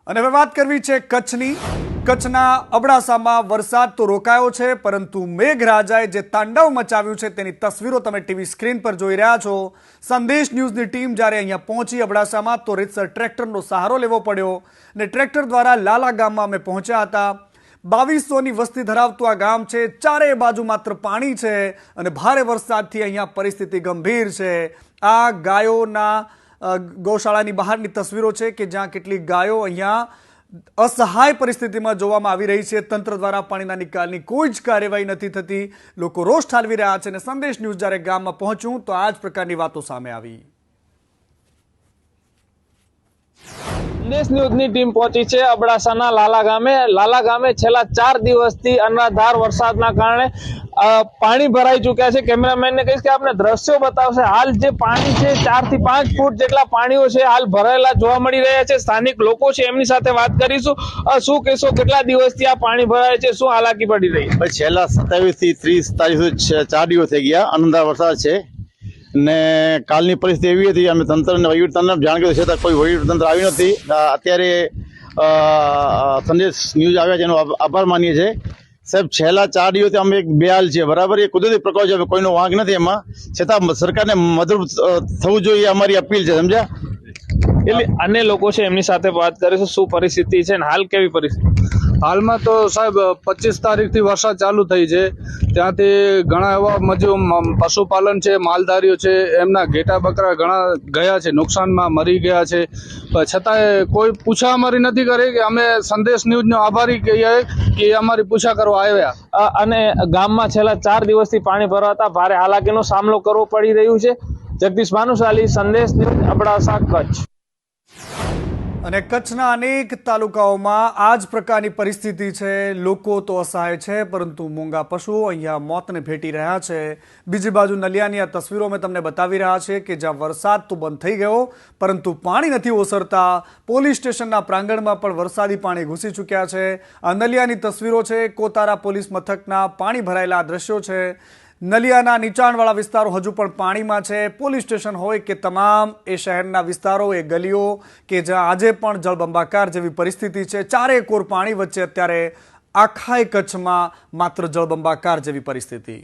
અને હવે વાત કરવી છે કચ્છની। કચ્છના અબડાસામાં વરસાદ તો રોકાયો છે, પરંતુ મેઘરાજાએ જે તાંડવ મચાવ્યું છે તેની તસવીરો તમે ટીવી સ્ક્રીન પર જોઈ રહ્યા છો। સંદેશ ન્યૂઝની ટીમ જ્યારે અહીંયા પહોંચી અબડાસામાં તો રીતસર ટ્રેક્ટરનો સહારો લેવો પડ્યો અને ટ્રેક્ટર દ્વારા લાલા ગામમાં અમે પહોંચ્યા હતા। 2200ની વસ્તી ધરાવતું આ ગામ છે, ચારે બાજુ માત્ર પાણી છે અને ભારે વરસાદથી અહીંયા પરિસ્થિતિ ગંભીર છે। આ ગાયોના ગૌશાળાની બહારની તસવીરો છે કે જ્યાં કેટલીક ગાયો અહીંયા असहाय परिस्थिति में જોવામાં આવી રહી છે। તંત્ર દ્વારા પાણીના નિકાલની કોઈ જ કાર્યવાહી નથી થતી। લોકો રોષ ઠાલવી રહ્યા છે અને સંદેશ ન્યૂઝ જ્યારે ગામમાં પહોંચ્યું તો આ જ પ્રકારની વાતો સામે આવી। સંદેશ ન્યૂઝની ટીમ પહોંચી છે અબડાસાના લાલા ગામે છેલ્લા 4 દિવસથી અનરાધાર વરસાદના કારણે પાણી ભરાઈ ચૂક્યા છે। કેમેરામેનને કહીશ કે આપણે દ્રશ્યો બતાવશે। હાલ જે પાણી છે 4 થી 5 ફૂટ જેટલા પાણીઓ છે હાલ ભરાયેલા જોવા મળી રહ્યા છે। સ્થાનિક લોકો છે એમની સાથે વાત કરીશું। શું કહેશો, કેટલા દિવસથી આ પાણી ભરાય છે, શું હાલાકી પડી રહી? છેલ્લા 27 થી 30 તારીખ 4 દિવસ થઈ ગયા અનંધાર વરસાદ છે ને કાલની પરિસ્થિતિ એવી હતી અમે તંત્રને વહીવટીતંત્રને જાણ કરી છતાં કોઈ વહીવટીતંત્ર આવ્યું નથી। અત્યારે સંદેશ ન્યૂઝ આવ્યા છે એનો આભાર માનીએ છીએ સાહેબ। છેલ્લા 4 દિવસથી અમે એક બેહાલ છે, બરાબર, એ કુદરતી પ્રકોપ છે, કોઈનો વાંક નથી એમાં, છતાં સરકારને મદદ થવું જોઈએ અમારી અપીલ છે, સમજ્યા? એટલે અન્ય લોકો છે એમની સાથે વાત કરીશું। શું પરિસ્થિતિ છે ને હાલ કેવી પરિસ્થિતિ? હાલમાં તો સાહેબ 25 તારીખથી વરસાદ ચાલુ થઈ છે, ત્યાંથી ઘણા એવા મજૂર પશુપાલન છે, માલધારીઓ છે, એમના ઘેટા બકરા ઘણા ગયા છે, નુકસાનમાં મરી ગયા છે, છતાંય કોઈ પૂછા અમારી નથી કરી કે અમે સંદેશ ન્યૂઝનો આભારી કહીએ કે અમારી પૂછા કરવા આવ્યા। અને ગામમાં છેલ્લા 4 દિવસથી પાણી ભરાતા ભારે હાલાકીનો સામનો કરવો પડી રહ્યું છે। જગદીશ ભાનુશાલી, સંદેશ ન્યૂઝ, અબડાસા, કચ્છ। અને કચ્છના અનેક તાલુકાઓમાં આ જ પ્રકારની પરિસ્થિતિ છે। લોકો તો અસહાય છે, પરંતુ મૂંગા પશુઓ અહીંયા મોતને ભેટી રહ્યા છે। બીજી બાજુ નલિયાની આ તસવીરો અમે તમને બતાવી રહ્યા છે કે જ્યાં વરસાદ તો બંધ થઈ ગયો, પરંતુ પાણી નથી ઓસરતા। પોલીસ સ્ટેશનના પ્રાંગણમાં પણ વરસાદી પાણી ઘૂસી ચૂક્યા છે। આ નલિયાની તસવીરો છે, કોતારા પોલીસ મથકના પાણી ભરાયેલા દ્રશ્યો છે। નલિયાના નીચાણવાળા વિસ્તારો હજુ પણ પાણીમાં છે। પોલીસ સ્ટેશન હોય કે તમામ એ શહેરના વિસ્તારો, એ ગલીઓ કે જ્યાં આજે પણ જળબંબાકાર જેવી પરિસ્થિતિ છે। ચારે કોર પાણી વચ્ચે અત્યારે આખાય કચ્છમાં માત્ર જળબંબાકાર જેવી પરિસ્થિતિ।